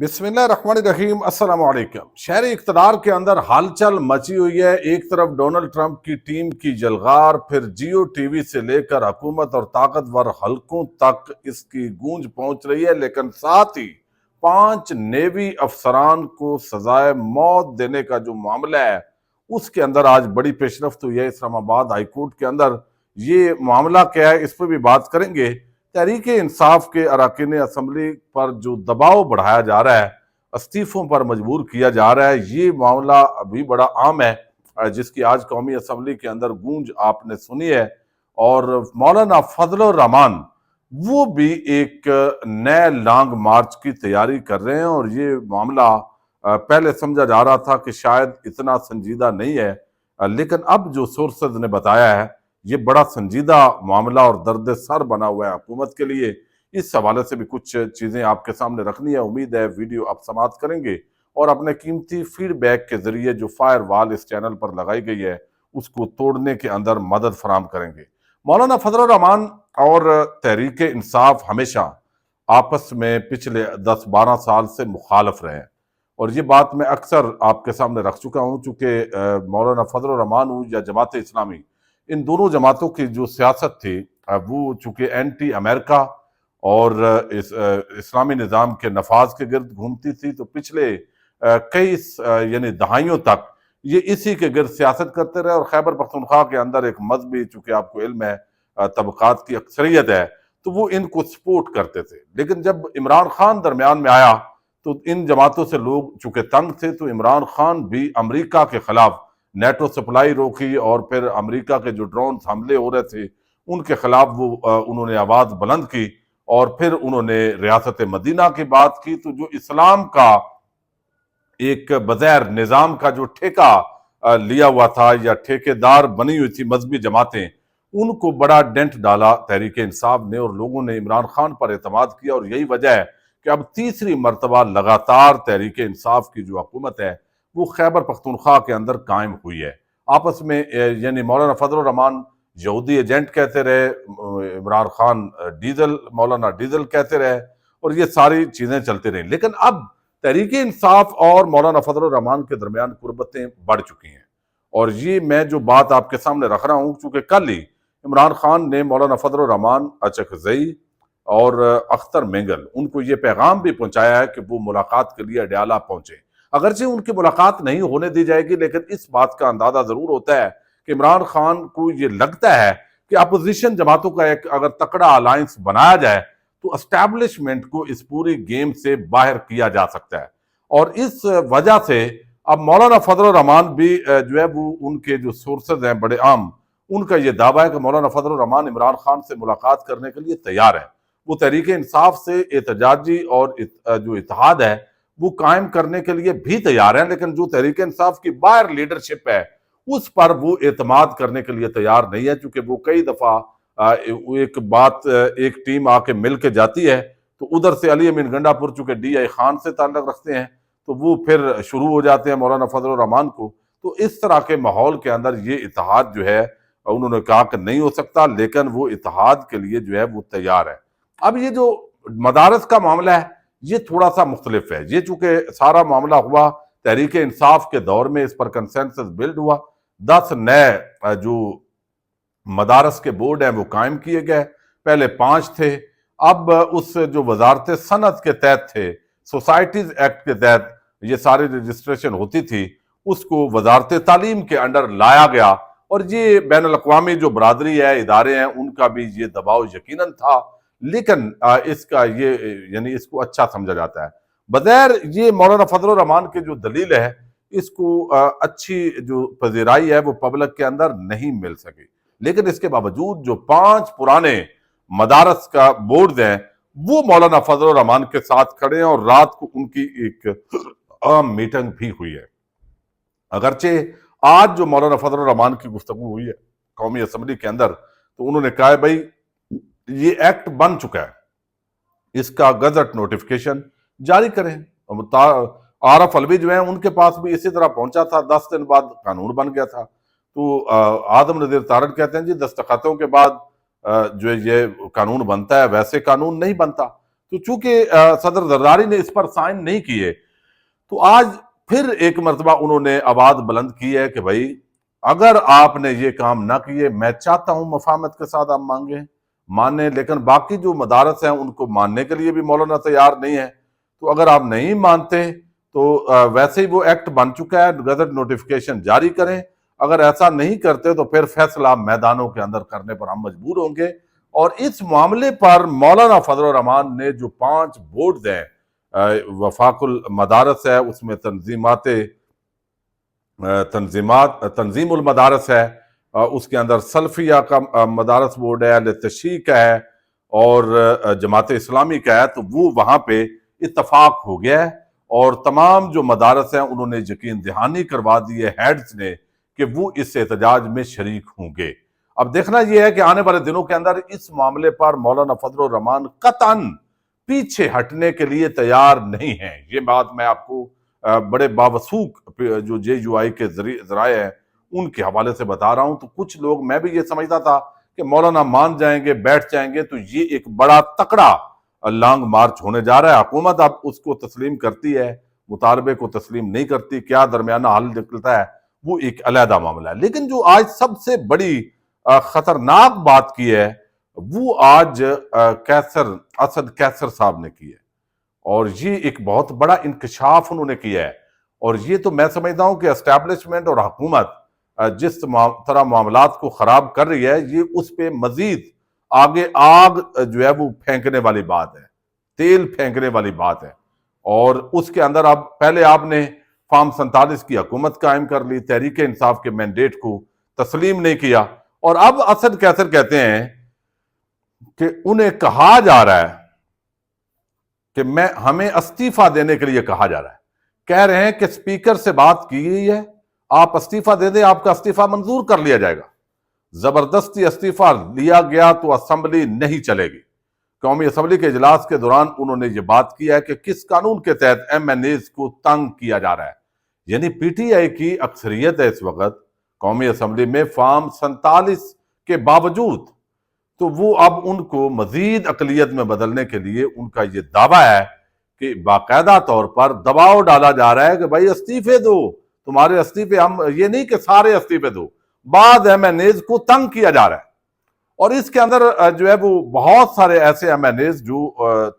بسم اللہ الرحمن الرحیم۔ السلام علیکم۔ شہر اقتدار کے اندر ہلچل مچی ہوئی ہے۔ ایک طرف ڈونلڈ ٹرمپ کی ٹیم کی جلغار، پھر جیو ٹی وی سے لے کر حکومت اور طاقتور حلقوں تک اس کی گونج پہنچ رہی ہے، لیکن ساتھ ہی 5 نیوی افسران کو سزائے موت دینے کا جو معاملہ ہے اس کے اندر آج بڑی پیش رفت ہوئی ہے اسلام آباد ہائی کورٹ کے اندر۔ یہ معاملہ کیا ہے اس پہ بھی بات کریں گے۔ تحریک انصاف کے اراکین اسمبلی پر جو دباؤ بڑھایا جا رہا ہے، استعفوں پر مجبور کیا جا رہا ہے، یہ معاملہ ابھی بڑا عام ہے، جس کی آج قومی اسمبلی کے اندر گونج آپ نے سنی ہے۔ اور مولانا فضل الرحمان وہ بھی ایک نئے لانگ مارچ کی تیاری کر رہے ہیں، اور یہ معاملہ پہلے سمجھا جا رہا تھا کہ شاید اتنا سنجیدہ نہیں ہے، لیکن اب جو سورسز نے بتایا ہے یہ بڑا سنجیدہ معاملہ اور درد سر بنا ہوا ہے حکومت کے لیے۔ اس حوالے سے بھی کچھ چیزیں آپ کے سامنے رکھنی ہے۔ امید ہے ویڈیو آپ سماعت کریں گے اور اپنے قیمتی فیڈ بیک کے ذریعے جو فائر وال اس چینل پر لگائی گئی ہے اس کو توڑنے کے اندر مدد فراہم کریں گے۔ مولانا فضل الرحمان اور تحریک انصاف ہمیشہ آپس میں پچھلے 10-12 سال سے مخالف رہے ہیں، اور یہ بات میں اکثر آپ کے سامنے رکھ چکا ہوں، چونکہ مولانا فضل الرحمان ہوں یا جماعت اسلامی، ان دونوں جماعتوں کی جو سیاست تھی وہ چونکہ اینٹی امریکہ اور اسلامی نظام کے نفاذ کے گرد گھومتی تھی، تو پچھلے کئی یعنی دہائیوں تک یہ اسی کے گرد سیاست کرتے رہے، اور خیبر پختونخوا کے اندر ایک مذہبی، چونکہ آپ کو علم ہے طبقات کی اکثریت ہے، تو وہ ان کو سپورٹ کرتے تھے۔ لیکن جب عمران خان درمیان میں آیا تو ان جماعتوں سے لوگ چونکہ تنگ تھے، تو عمران خان بھی امریکہ کے خلاف نیٹو سپلائی روکی، اور پھر امریکہ کے جو ڈرونز حملے ہو رہے تھے ان کے خلاف وہ انہوں نے آواز بلند کی، اور پھر انہوں نے ریاست مدینہ کی بات کی۔ تو جو اسلام کا ایک بغیر نظام کا جو ٹھیکہ لیا ہوا تھا یا ٹھیکیدار بنی ہوئی تھی مذہبی جماعتیں، ان کو بڑا ڈنٹ ڈالا تحریک انصاف نے، اور لوگوں نے عمران خان پر اعتماد کیا، اور یہی وجہ ہے کہ اب تیسری مرتبہ لگاتار تحریک انصاف کی جو حکومت ہے وہ خیبر پختونخوا کے اندر قائم ہوئی ہے۔ آپس میں یعنی مولانا فضل الرحمان یہودی ایجنٹ کہتے رہے، عمران خان مولانا ڈیزل کہتے رہے، اور یہ ساری چیزیں چلتی رہیں، لیکن اب تحریک انصاف اور مولانا فضل الرحمان کے درمیان قربتیں بڑھ چکی ہیں۔ اور یہ میں جو بات آپ کے سامنے رکھ رہا ہوں، چونکہ کل ہی عمران خان نے مولانا فضل الرحمان، اچکزئی اور اختر مینگل، ان کو یہ پیغام بھی پہنچایا ہے کہ وہ ملاقات کے لیے اڈیالہ پہنچے۔ اگرچہ ان کی ملاقات نہیں ہونے دی جائے گی، لیکن اس بات کا اندازہ ضرور ہوتا ہے کہ عمران خان کو یہ لگتا ہے کہ اپوزیشن جماعتوں کا ایک اگر تکڑا الائنس بنایا جائے تو اسٹیبلشمنٹ کو اس پوری گیم سے باہر کیا جا سکتا ہے، اور اس وجہ سے اب مولانا فضل الرحمان بھی جو ہے وہ ان کے جو سورسز ہیں بڑے عام، ان کا یہ دعویٰ ہے کہ مولانا فضل الرحمان عمران خان سے ملاقات کرنے کے لیے تیار ہے۔ وہ تحریک انصاف سے احتجاجی اور جو اتحاد ہے وہ قائم کرنے کے لیے بھی تیار ہیں، لیکن جو تحریک انصاف کی باہر لیڈرشپ ہے اس پر وہ اعتماد کرنے کے لیے تیار نہیں ہے، چونکہ وہ کئی دفعہ ایک ٹیم آ کے مل کے جاتی ہے تو ادھر سے علی امین گنڈا پور چونکہ ڈی آئی خان سے تعلق رکھتے ہیں تو وہ پھر شروع ہو جاتے ہیں مولانا فضل الرحمان کو۔ تو اس طرح کے ماحول کے اندر یہ اتحاد جو ہے انہوں نے کہا کہ نہیں ہو سکتا، لیکن وہ اتحاد کے لیے جو ہے وہ تیار ہے۔ اب یہ جو مدارس کا معاملہ ہے یہ تھوڑا سا مختلف ہے۔ یہ چونکہ سارا معاملہ ہوا تحریک انصاف کے دور میں، اس پر کنسنسس بلڈ ہوا، 10 نئے جو مدارس کے بورڈ ہیں وہ قائم کیے گئے، پہلے 5 تھے، اب اس جو وزارت صنعت کے تحت تھے، سوسائٹیز ایکٹ کے تحت یہ ساری رجسٹریشن ہوتی تھی، اس کو وزارت تعلیم کے انڈر لایا گیا، اور یہ بین الاقوامی جو برادری ہے، ادارے ہیں، ان کا بھی یہ دباؤ یقیناً تھا، لیکن اس کا یہ یعنی اس کو اچھا سمجھا جاتا ہے۔ بغیر یہ مولانا فضل الرحمان کی جو دلیل ہے اس کو اچھی جو پذیرائی ہے وہ پبلک کے اندر نہیں مل سکی، لیکن اس کے باوجود جو 5 پرانے مدارس کا بورڈ ہیں وہ مولانا فضل الرحمان کے ساتھ کھڑے ہیں، اور رات کو ان کی ایک عام میٹنگ بھی ہوئی ہے۔ اگرچہ آج جو مولانا فضل الرحمان کی گفتگو ہوئی ہے قومی اسمبلی کے اندر، تو انہوں نے کہا ہے بھائی یہ ایکٹ بن چکا ہے، اس کا گزٹ نوٹیفیکیشن جاری کریں۔ عارف علوی جو ہیں ان کے پاس بھی اسی طرح پہنچا تھا، 10 دن بعد قانون بن گیا تھا۔ تو آدم نذیر تارڑ کہتے ہیں جی دستخطوں کے بعد جو یہ قانون بنتا ہے، ویسے قانون نہیں بنتا۔ تو چونکہ صدر زرداری نے اس پر سائن نہیں کیے، تو آج پھر ایک مرتبہ انہوں نے آواز بلند کی ہے کہ بھائی اگر آپ نے یہ کام نہ کیے، میں چاہتا ہوں مفاہمت کے ساتھ آپ مانیں، لیکن باقی جو مدارس ہیں ان کو ماننے کے لیے بھی مولانا تیار نہیں ہے۔ تو اگر آپ نہیں مانتے تو ویسے ہی وہ ایکٹ بن چکا ہے، گزٹ نوٹیفیکیشن جاری کریں، اگر ایسا نہیں کرتے تو پھر فیصلہ میدانوں کے اندر کرنے پر ہم مجبور ہوں گے۔ اور اس معاملے پر مولانا فضل الرحمان نے جو 5 بورڈز ہیں، وفاق المدارس ہے، اس میں تنظیم المدارس ہے، اس کے اندر سلفیہ کا مدارس بورڈ ہے، اہل تشیع کا ہے، اور جماعت اسلامی کا ہے، تو وہ وہاں پہ اتفاق ہو گیا ہے، اور تمام جو مدارس ہیں انہوں نے یقین دہانی کروا دی ہے ہیڈز نے کہ وہ اس احتجاج میں شریک ہوں گے۔ اب دیکھنا یہ ہے کہ آنے والے دنوں کے اندر اس معاملے پر مولانا فضل الرحمان قطعاً پیچھے ہٹنے کے لیے تیار نہیں ہیں۔ یہ بات میں آپ کو بڑے باوثوق جو JUI کے ذرائع ہیں ان کے حوالے سے بتا رہا ہوں۔ تو کچھ لوگ، میں بھی یہ سمجھتا تھا کہ مولانا مان جائیں گے، بیٹھ جائیں گے، تو یہ ایک بڑا تکڑا لانگ مارچ ہونے جا رہا ہے۔ حکومت اب اس کو تسلیم کرتی ہے، مطالبے کو تسلیم نہیں کرتی، کیا درمیانہ حل نکلتا ہے وہ ایک علیحدہ معاملہ ہے۔ لیکن جو آج سب سے بڑی خطرناک بات کی ہے وہ آج اسد قیصر صاحب نے کی ہے، اور یہ ایک بہت بڑا انکشاف انہوں نے کیا ہے۔ اور یہ تو میں سمجھتا ہوں کہ اسٹیبلشمنٹ اور حکومت جس طرح معاملات کو خراب کر رہی ہے، یہ اس پہ مزید آگے آگ جو ہے وہ پھینکنے والی بات ہے، تیل پھینکنے والی بات ہے۔ اور اس کے اندر اب پہلے آپ نے فارم 47 کی حکومت قائم کر لی، تحریک انصاف کے مینڈیٹ کو تسلیم نہیں کیا، اور اب اسد قیصر کہتے ہیں کہ انہیں کہا جا رہا ہے کہ ہمیں استعفیٰ دینے کے لیے کہا جا رہا ہے، کہہ رہے ہیں کہ اسپیکر سے بات کی گئی ہے، آپ استعفیٰ دے دیں، آپ کا استعفیٰ منظور کر لیا جائے گا۔ زبردستی استعفیٰ لیا گیا تو اسمبلی نہیں چلے گی۔ قومی اسمبلی کے اجلاس کے دوران انہوں نے یہ بات کی ہے کہ کس قانون کے تحت MNAs کو تنگ کیا جا رہا ہے، یعنی PTI کی اکثریت ہے اس وقت قومی اسمبلی میں فارم 47 کے باوجود، تو وہ اب ان کو مزید اقلیت میں بدلنے کے لیے ان کا یہ دعویٰ ہے کہ باقاعدہ طور پر دباؤ ڈالا جا رہا ہے کہ بھائی استعفے دو، تمہارے استعفے، ہم یہ نہیں کہ سارے استعفے دو، بعض MNAs کو تنگ کیا جا رہا ہے۔ اور اس کے اندر جو ہے وہ بہت سارے ایسے MNAs جو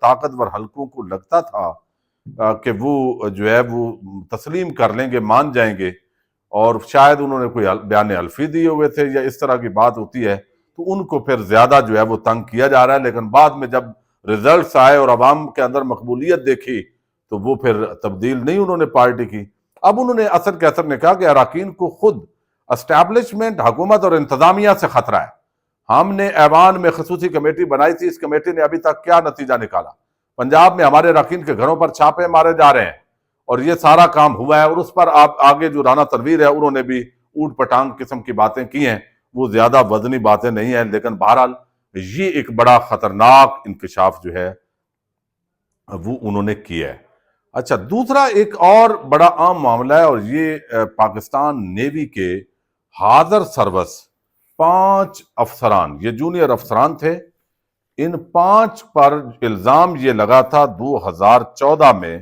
طاقتور حلقوں کو لگتا تھا کہ وہ جو ہے وہ تسلیم کر لیں گے، مان جائیں گے، اور شاید انہوں نے کوئی بیان حلفی دیے ہوئے تھے یا اس طرح کی بات ہوتی ہے، تو ان کو پھر زیادہ جو ہے وہ تنگ کیا جا رہا ہے۔ لیکن بعد میں جب ریزلٹس آئے اور عوام کے اندر مقبولیت دیکھی تو وہ پھر تبدیل نہیں انہوں نے پارٹی کی۔ اب انہوں نے اسد قیصر نے کہا کہ اراکین کو خود اسٹیبلشمنٹ، حکومت اور انتظامیہ سے خطرہ ہے۔ ہم نے ایوان میں خصوصی کمیٹی بنائی تھی، اس کمیٹی نے ابھی تک کیا نتیجہ نکالا؟ پنجاب میں ہمارے اراکین کے گھروں پر چھاپے مارے جا رہے ہیں، اور یہ سارا کام ہوا ہے۔ اور اس پر آپ آگے جو رانا تنویر ہے انہوں نے بھی اوٹ پٹانگ قسم کی باتیں کی ہیں، وہ زیادہ وزنی باتیں نہیں ہیں، لیکن بہرحال یہ ایک بڑا خطرناک انکشاف جو ہے وہ انہوں نے کیا ہے۔ اچھا، دوسرا ایک اور بڑا عام معاملہ ہے، اور یہ پاکستان نیوی کے حاضر سروس 5 افسران، یہ جونیئر افسران تھے، ان 5 پر الزام یہ لگا تھا 2014 میں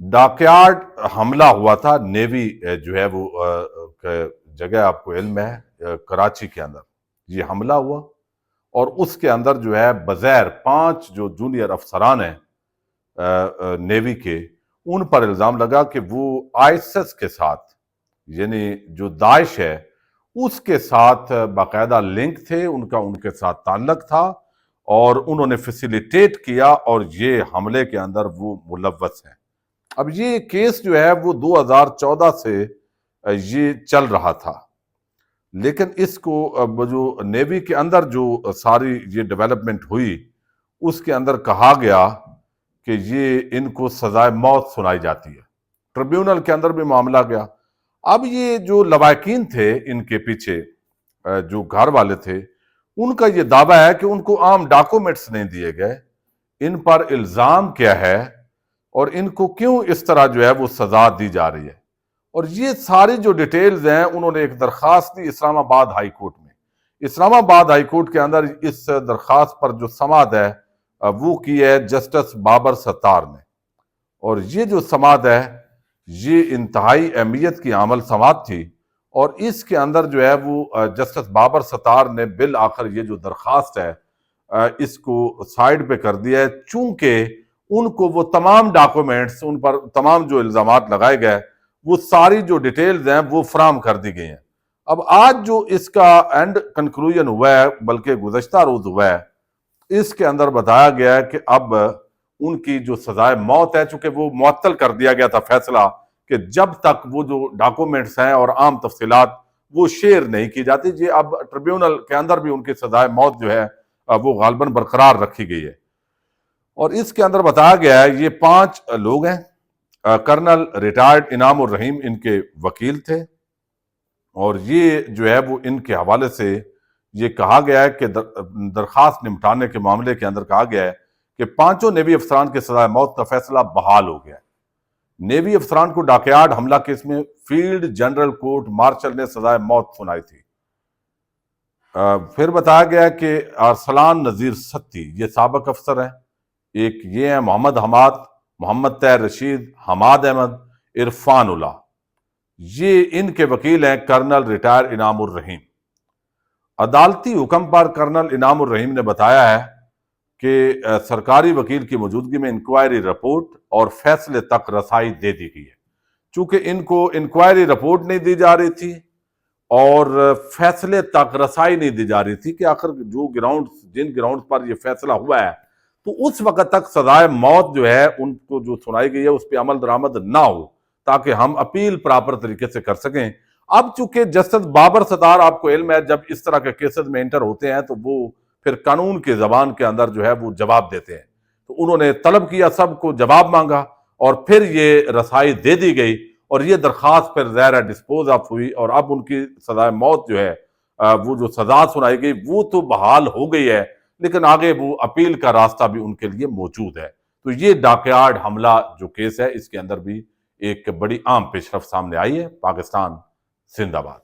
ڈاکیارڈ حملہ ہوا تھا، نیوی جو ہے وہ جگہ آپ کو علم ہے کراچی کے اندر یہ حملہ ہوا، اور اس کے اندر جو ہے بظاہر 5 جو جونیئر افسران ہیں نیوی کے، ان پر الزام لگا کہ وہ ISIS کے ساتھ، یعنی جو داعش ہے اس کے ساتھ باقاعدہ لنک تھے، ان کے ساتھ تعلق تھا، اور انہوں نے فیسیلیٹیٹ کیا، اور یہ حملے کے اندر وہ ملوث ہیں۔ اب یہ کیس جو ہے وہ 2014 سے یہ چل رہا تھا، لیکن اس کو جو نیوی کے اندر جو ساری یہ ڈیولپمنٹ ہوئی، اس کے اندر کہا گیا کہ یہ ان کو سزائے موت سنائی جاتی ہے۔ ٹریبیونل کے اندر بھی معاملہ گیا۔ اب یہ جو لواحقین تھے ان کے پیچھے، جو گھر والے تھے، ان کا یہ دعویٰ ہے کہ ان کو عام ڈاکومنٹس نہیں دیے گئے، ان پر الزام کیا ہے اور ان کو کیوں اس طرح جو ہے وہ سزا دی جا رہی ہے۔ اور یہ ساری جو ڈیٹیلز ہیں انہوں نے ایک درخواست دی اسلام آباد ہائی کورٹ میں۔ اسلام آباد ہائی کورٹ کے اندر اس درخواست پر جو سماعت ہے وہ کی ہے جسٹس بابر ستار نے، اور یہ جو سماعت ہے یہ انتہائی اہمیت کی عمل سماعت تھی، اور اس کے اندر جو ہے وہ جسٹس بابر ستار نے بالآخر یہ جو درخواست ہے اس کو سائیڈ پہ کر دیا ہے، چونکہ ان کو وہ تمام ڈاکومنٹس، ان پر تمام جو الزامات لگائے گئے وہ ساری جو ڈیٹیلز ہیں وہ فراہم کر دی گئی ہیں۔ اب آج جو اس کا اینڈ کنکلوژن ہوا ہے، بلکہ گزشتہ روز ہوا ہے، اس کے اندر بتایا گیا ہے کہ اب ان کی جو سزائے موت ہے، چونکہ وہ معطل کر دیا گیا تھا فیصلہ کہ جب تک وہ جو ڈاکومنٹس ہیں اور عام تفصیلات وہ شیئر نہیں کی جاتی، یہ اب ٹریبیونل کے اندر بھی ان کی سزائے موت جو ہے وہ غالباً برقرار رکھی گئی ہے۔ اور اس کے اندر بتایا گیا ہے یہ 5 لوگ ہیں۔ کرنل ریٹائرڈ انعام الرحیم ان کے وکیل تھے، اور یہ جو ہے وہ ان کے حوالے سے یہ کہا گیا ہے کہ درخواست نمٹانے کے معاملے کے اندر کہا گیا ہے کہ 5 نیوی افسران کے سزائے موت کا فیصلہ بحال ہو گیا ہے۔ نیوی افسران کو ڈاکیارڈ حملہ کیس میں فیلڈ جنرل کورٹ مارشل نے سزائے موت سنائی تھی۔ پھر بتایا گیا ہے کہ ارسلان نذیر ستی یہ سابق افسر ہیں، ایک یہ ہیں محمد حماد، محمد طاہر رشید، حماد احمد، عرفان اللہ، یہ ان کے وکیل ہیں کرنل ریٹائر انعام الرحیم۔ عدالتی حکم پر کرنل انعام الرحیم نے بتایا ہے کہ سرکاری وکیل کی موجودگی میں انکوائری رپورٹ اور فیصلے تک رسائی دے دی گئی ہے۔ چونکہ ان کو انکوائری رپورٹ نہیں دی جا رہی تھی اور فیصلے تک رسائی نہیں دی جا رہی تھی کہ آخر جو جن گراؤنڈز پر یہ فیصلہ ہوا ہے تو اس وقت تک سزائے موت جو ہے ان کو جو سنائی گئی ہے اس پہ عمل درآمد نہ ہو، تاکہ ہم اپیل پراپر طریقے سے کر سکیں۔ اب چونکہ جسٹس بابر ستار، آپ کو علم ہے، جب اس طرح کے کیسز میں انٹر ہوتے ہیں تو وہ پھر قانون کے زبان کے اندر جو ہے وہ جواب دیتے ہیں، تو انہوں نے طلب کیا، سب کو جواب مانگا، اور پھر یہ رسائی دے دی گئی، اور یہ درخواست پھر ظاہر ڈسپوز آف ہوئی، اور اب ان کی سزائے موت جو ہے وہ جو سزا سنائی گئی وہ تو بحال ہو گئی ہے، لیکن آگے وہ اپیل کا راستہ بھی ان کے لیے موجود ہے۔ تو یہ ڈاکیارڈ حملہ جو کیس ہے اس کے اندر بھی ایک بڑی عام پیش رفت سامنے آئی ہے۔ پاکستان زندہ باد۔